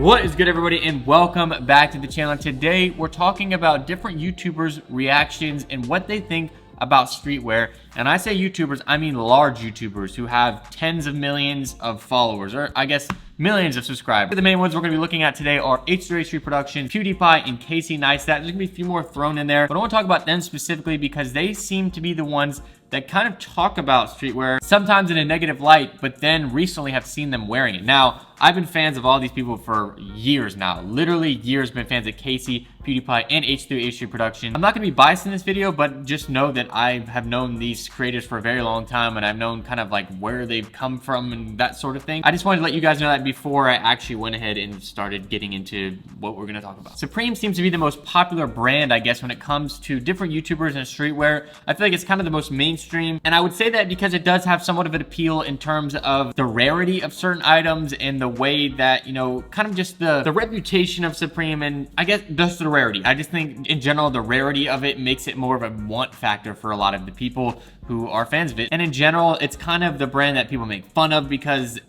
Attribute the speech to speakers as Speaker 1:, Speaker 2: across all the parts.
Speaker 1: What is good, everybody, and welcome back to the channel. Today we're talking about different YouTubers' reactions and what they think about streetwear. And I say YouTubers, I mean large YouTubers who have tens of millions of followers, or I guess millions of subscribers. The main ones we're going to be looking at today are H3H3 Production, PewDiePie, and Neistat. There's going to be a few more thrown in there, but I want to talk about them specifically because they seem to be the ones that kind of talk about streetwear, sometimes in a negative light, but then recently have seen them wearing it. Now, I've been fans of all these people for years now, literally years, been fans of Casey, PewDiePie, and H3H3 Production. I'm not going to be biased in this video, but just know that I have known these creators for a very long time, and I've known kind of like where they've come from and that sort of thing. I just wanted to let you guys know that before I actually went ahead and started getting into what we're going to talk about. Supreme seems to be the most popular brand, I guess, when it comes to different YouTubers and streetwear. I feel like it's kind of the most mainstream, and I would say that because it does have somewhat of an appeal in terms of the rarity of certain items and the way that, you know, kind of just the reputation of Supreme, and I guess just the rarity. I just think in general the rarity of it makes it more of a want factor for a lot of the people who are fans of it. And in general, it's kind of the brand that people make fun of because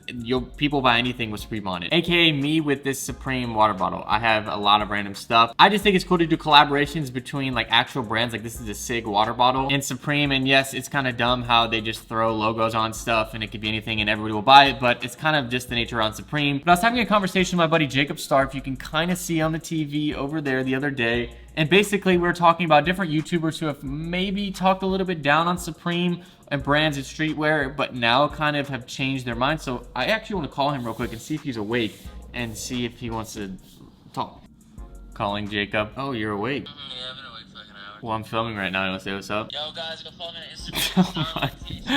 Speaker 1: people buy anything with Supreme on it. AKA me with this Supreme water bottle. I have a lot of random stuff. I just think it's cool to do collaborations between like actual brands. Like this is a SIG water bottle and Supreme. And yes, it's kind of dumb how they just throw logos on stuff and it could be anything and everybody will buy it, but it's kind of just the nature on Supreme. But I was having a conversation with my buddy Jacob Starr, if you can kind of see on the TV over there the other day. And basically, we were talking about different YouTubers who have maybe talked a little bit down on Supreme and brands and streetwear, but now kind of have changed their mind. So I actually want to call him real quick and see if he's awake and see if he wants to talk. Calling Jacob. Oh, you're awake.
Speaker 2: Yeah, I've been awake for like an hour.
Speaker 1: Well, I'm filming right now. You want to say what's up?
Speaker 2: Yo, guys, go follow me on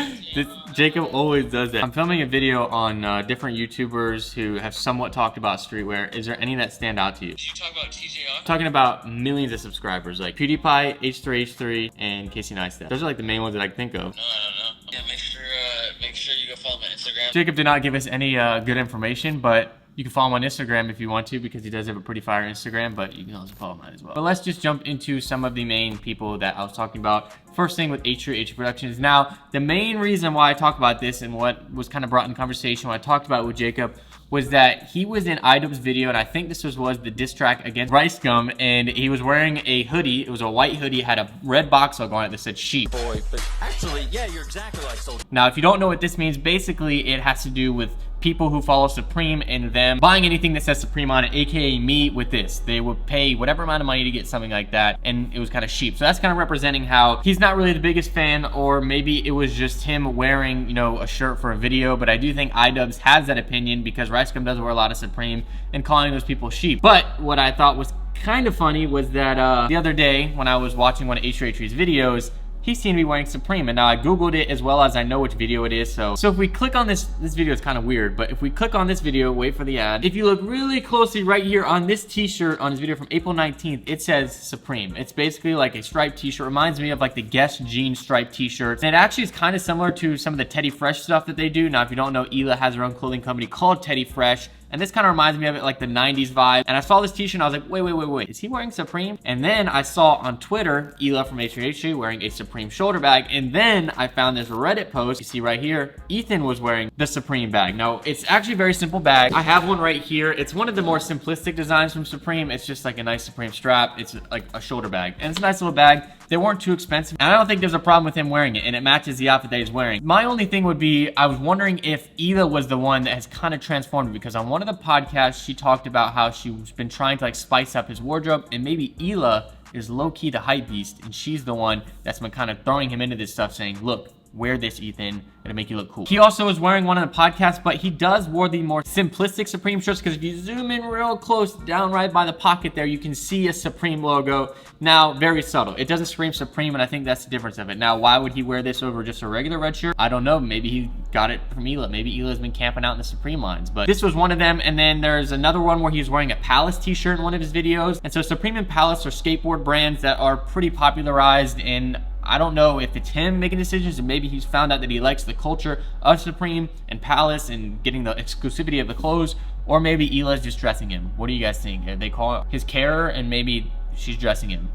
Speaker 2: Instagram.
Speaker 1: Jacob always does that. I'm filming a video on different YouTubers who have somewhat talked about streetwear. Is there any that stand out to you?
Speaker 2: Did you talk about TJR?
Speaker 1: Talking about millions of subscribers, like PewDiePie, H3H3, and Neistat. Those are like the main ones that I can think of.
Speaker 2: No, I don't know. Yeah, make sure you go follow my Instagram.
Speaker 1: Jacob did not give us any good information, but you can follow him on Instagram if you want to, because he does have a pretty fire Instagram, but you can also follow mine as well. But let's just jump into some of the main people that I was talking about. First thing with H3H Productions. Now, the main reason why I talked about this and what was kind of brought in conversation when I talked about it with Jacob was that he was in iDubbbz's video, and I think this was the diss track against Rice Gum, and he was wearing a hoodie. It was a white hoodie, had a red box logo on it that said sheep.
Speaker 3: Boy, but actually, yeah, you're exactly like Soulja.
Speaker 1: Now, if you don't know what this means, basically it has to do with people who follow Supreme and them buying anything that says Supreme on it, aka me with this. They would pay whatever amount of money to get something like that, and it was kind of cheap. So that's kind of representing how he's not really the biggest fan, or maybe it was just him wearing, you know, a shirt for a video. But I do think iDubbbz has that opinion because Rice Gum does wear a lot of Supreme and calling those people sheep. But what I thought was kind of funny was that the other day when I was watching one of H3H3's videos, he seemed to be wearing Supreme, and now I googled it as well as I know which video it is. So if we click on this video is kind of weird, but if we click on this video, wait for the ad, if you look really closely right here on this t-shirt on this video from April 19th, it says Supreme. It's basically like a striped t-shirt. Reminds me of like the Guess jean striped t-shirts, and it actually is kind of similar to some of the Teddy Fresh stuff that they do. Now, if you don't know, Hila has her own clothing company called Teddy Fresh, and this kind of reminds me of it, like the 90s vibe. And I saw this t-shirt and I was like, wait, is he wearing Supreme? And then I saw on Twitter, Hila from H3H3 wearing a Supreme shoulder bag. And then I found this Reddit post, you see right here, Ethan was wearing the Supreme bag. Now, it's actually a very simple bag. I have one right here. It's one of the more simplistic designs from Supreme. It's just like a nice Supreme strap. It's like a shoulder bag. And it's a nice little bag. They weren't too expensive, and I don't think there's a problem with him wearing it, and it matches the outfit that he's wearing. My only thing would be, I was wondering if Hila was the one that has kind of transformed, because on one of the podcasts, she talked about how she's been trying to like spice up his wardrobe, and maybe Hila is low-key the hype beast, and she's the one that's been kind of throwing him into this stuff, saying, look, wear this, Ethan. It'll make you look cool. He also was wearing one on the podcast, but he does wear the more simplistic Supreme shirts, because if you zoom in real close, down right by the pocket there, you can see a Supreme logo. Now, very subtle. It doesn't scream Supreme, and I think that's the difference of it. Now, why would he wear this over just a regular red shirt? I don't know. Maybe he got it from Hila. Maybe Hila's been camping out in the Supreme lines, but this was one of them. And then there's another one where he's wearing a Palace t-shirt in one of his videos. And so Supreme and Palace are skateboard brands that are pretty popularized in, I don't know if it's him making decisions, and maybe he's found out that he likes the culture of Supreme and Palace and getting the exclusivity of the clothes, or maybe Hila's just dressing him. What do you guys think? They call it his carer, and maybe she's dressing him.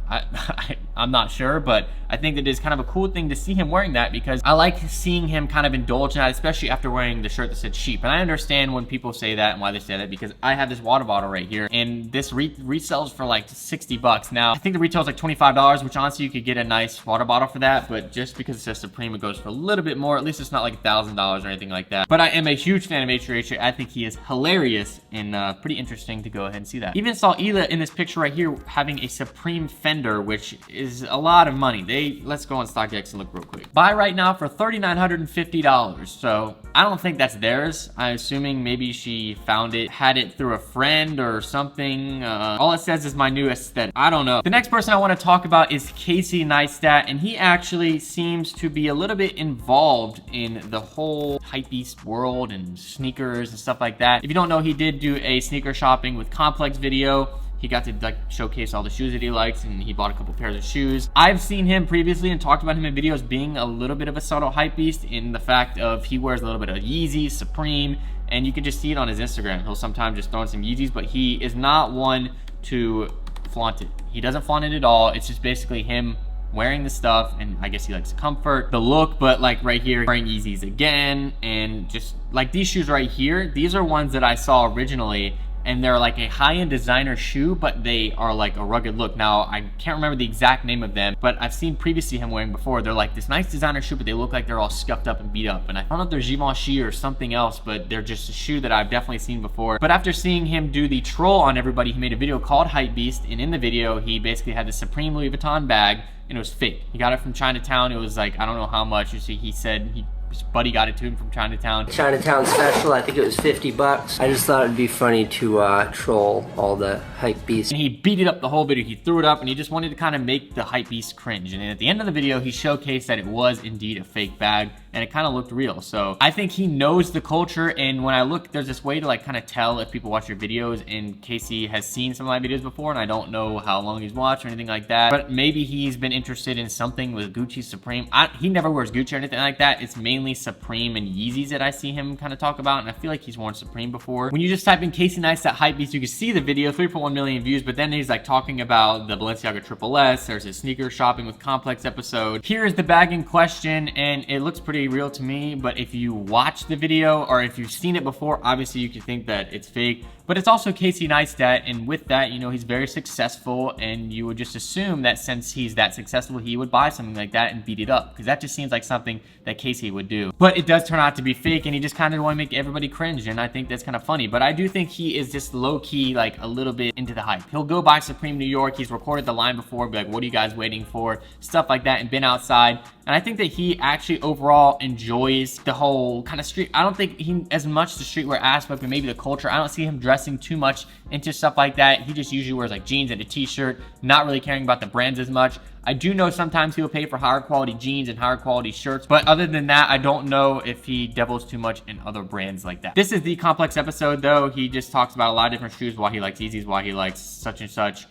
Speaker 1: I'm not sure, but I think that it is kind of a cool thing to see him wearing that, because I like seeing him kind of indulge in that, especially after wearing the shirt that said sheep. And I understand when people say that and why they say that, because I have this water bottle right here, and this resells for like 60 bucks. Now, I think the retail is like $25, which honestly you could get a nice water bottle for that, but just because it says Supreme, it goes for a little bit more. At least it's not like $1,000 or anything like that. But I am a huge fan of H3H3. I think he is hilarious and pretty interesting to go ahead and see that. Even saw Ela in this picture right here having a Supreme fender, which is a lot of money. Let's go on StockX and look real quick. Buy right now for $3,950. So I don't think that's theirs. I'm assuming maybe she found it, had it through a friend or something. All it says is my new aesthetic. I don't know. The next person I want to talk about is Casey Neistat, and he actually seems to be a little bit involved in the whole hypebeast world and sneakers and stuff like that. If you don't know, he did do a sneaker shopping with Complex video. He got to like showcase all the shoes that he likes, and he bought a couple pairs of shoes. I've seen him previously and talked about him in videos being a little bit of a subtle hype beast in the fact of he wears a little bit of Yeezy, Supreme, and you can just see it on his Instagram. He'll sometimes just throw in some Yeezys, but he is not one to flaunt it. He doesn't flaunt it at all. It's just basically him wearing the stuff, and I guess he likes the comfort, the look, but like right here, wearing Yeezys again, and just like these shoes right here, these are ones that I saw originally, and they're like a high-end designer shoe, but they are like a rugged look. Now, I can't remember the exact name of them, but I've seen previously him wearing before. They're like this nice designer shoe, but they look like they're all scuffed up and beat up. And I don't know if they're Givenchy or something else, but they're just a shoe that I've definitely seen before. But after seeing him do the troll on everybody, he made a video called Hype Beast, and in the video, he basically had the Supreme Louis Vuitton bag, and it was fake. He got it from Chinatown. It was like, I don't know how much. You see, he said his buddy got it to him from Chinatown.
Speaker 4: Chinatown special, I think it was 50 bucks. I just thought it'd be funny to troll all the hype beasts.
Speaker 1: And he beat it up the whole video. He threw it up, and he just wanted to kind of make the hype beast cringe. And then at the end of the video, he showcased that it was indeed a fake bag, and it kind of looked real. So I think he knows the culture, and when I look, there's this way to like kind of tell if people watch your videos, and Casey has seen some of my videos before, and I don't know how long he's watched or anything like that, but maybe he's been interested in something with Gucci, Supreme. He never wears Gucci or anything like that. It's mainly Supreme and Yeezys that I see him kind of talk about, and I feel like he's worn Supreme before. When you just type in Casey Neistat Hype Beast, you can see the video, 3.1 million views, but then he's like talking about the Balenciaga Triple S, there's his sneaker shopping with Complex episode. Here is the bag in question, and it looks pretty real to me, but if you watch the video or if you've seen it before, obviously you can think that it's fake. But it's also Casey Neistat, and with that, you know, he's very successful, and you would just assume that since he's that successful, he would buy something like that and beat it up, because that just seems like something that Casey would do. But it does turn out to be fake, and he just kind of want to make everybody cringe, and I think that's kind of funny. But I do think he is just low-key, like, a little bit into the hype. He'll go by Supreme New York. He's recorded the line before, be like, what are you guys waiting for? Stuff like that, and been outside. And I think that he actually overall enjoys the whole kind of street. I don't think he as much the streetwear aspect, but maybe the culture. I don't see him dressing too much into stuff like that. He just usually wears like jeans and a t-shirt, not really caring about the brands as much. I do know sometimes he'll pay for higher quality jeans and higher quality shirts, but other than that, I don't know if he devils too much in other brands like that. This is the Complex episode though. He just talks about a lot of different shoes, why he likes Yeezys, why he likes such and such.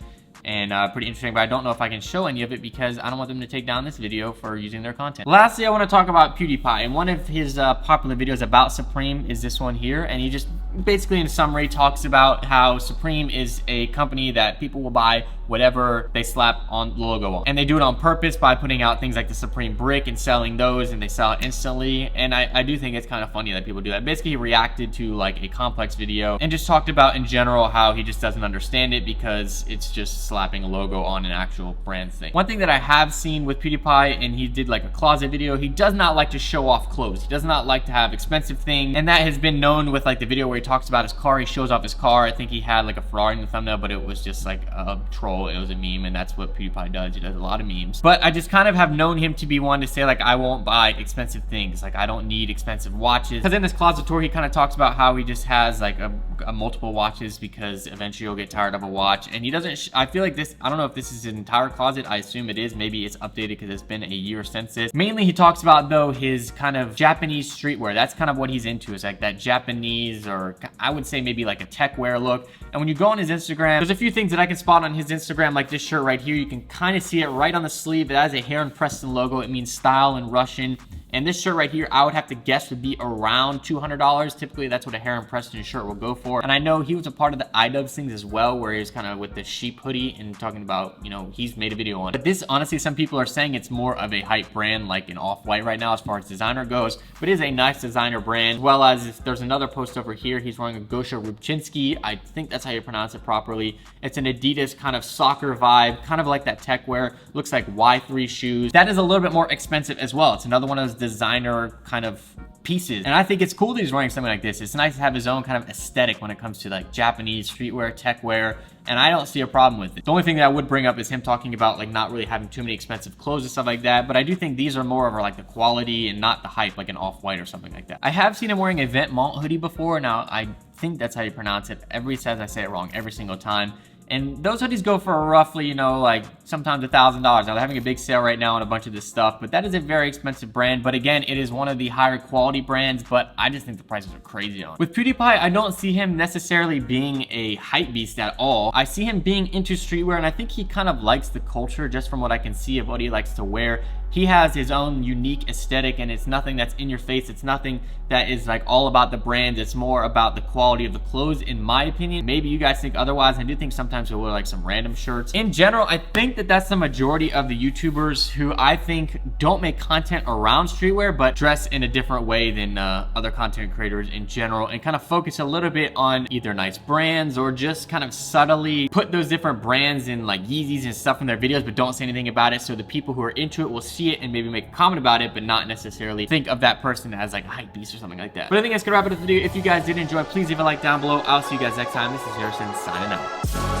Speaker 1: And pretty interesting, but I don't know if I can show any of it because I don't want them to take down this video for using their content. Lastly, I want to talk about PewDiePie, and one of his popular videos about Supreme is this one here, and he just basically in summary talks about how Supreme is a company that people will buy whatever they slap on the logo on, and they do it on purpose by putting out things like the Supreme brick and selling those, and they sell it instantly. And I do think it's kind of funny that people do that. Basically, he reacted to like a Complex video and just talked about in general how he just doesn't understand it because it's just slapping a logo on an actual brand thing. One thing that I have seen with PewDiePie, and he did like a closet video, he does not like to show off clothes. He does not like to have expensive things, and that has been known with like the video where he talks about his car. He shows off his car. I think he had like a Ferrari in the thumbnail, but it was just like a troll. It was a meme, and that's what PewDiePie does. He does a lot of memes. But I just kind of have known him to be one to say like, I won't buy expensive things. Like I don't need expensive watches. Because in this closet tour, he kind of talks about how he just has like a multiple watches because eventually he'll get tired of a watch. And he doesn't, I feel like this, I don't know if this is his entire closet. I assume it is. Maybe it's updated because it's been a year since this. Mainly he talks about though his kind of Japanese streetwear. That's kind of what he's into, is like that Japanese, or I would say maybe like a tech wear look. And when you go on his Instagram, there's a few things that I can spot on his Instagram, like this shirt right here. You can kind of see it right on the sleeve. It has a Heron Preston logo. It means style in Russian. And this shirt right here, I would have to guess would be around $200. Typically, that's what a Heron Preston shirt will go for. And I know he was a part of the iDubbbz things as well, where he was kind of with the sheep hoodie and talking about, you know, he's made a video on it. But this, honestly, some people are saying it's more of a hype brand, like an Off-White right now as far as designer goes, but it is a nice designer brand. As well as if there's another post over here, he's wearing a Gosha Rubchinski. I think that's how you pronounce it properly. It's an Adidas kind of soccer vibe, kind of like that tech wear. Looks like Y3 shoes. That is a little bit more expensive as well. It's another one of those designer kind of pieces. And I think it's cool that he's wearing something like this. It's nice to have his own kind of aesthetic when it comes to like Japanese streetwear, tech wear, and I don't see a problem with it. The only thing that I would bring up is him talking about like not really having too many expensive clothes and stuff like that, but I do think these are more of like the quality and not the hype, like an Off-White or something like that. I have seen him wearing a Vent Mont hoodie before. Now, I think that's how you pronounce it. Everybody says I say it wrong every single time. And those hoodies go for roughly, you know, like sometimes $1,000. Now they're having a big sale right now on a bunch of this stuff, but that is a very expensive brand. But again, it is one of the higher quality brands, but I just think the prices are crazy on it. With PewDiePie, I don't see him necessarily being a hype beast at all. I see him being into streetwear, and I think he kind of likes the culture just from what I can see of what he likes to wear. He has his own unique aesthetic, and it's nothing that's in your face. It's nothing that is like all about the brand. It's more about the quality of the clothes, in my opinion. Maybe you guys think otherwise. I do think sometimes he'll wear like some random shirts. In general, I think that that's the majority of the YouTubers who I think don't make content around streetwear, but dress in a different way than other content creators in general, and kind of focus a little bit on either nice brands or just kind of subtly put those different brands in like Yeezys and stuff in their videos, but don't say anything about it. So the people who are into it will see it and maybe make a comment about it, but not necessarily think of that person as like a hype beast or something like that. But I think that's gonna wrap it up the video. If you guys did enjoy, please leave a like down below. I'll see you guys next time. This is Harrison signing out.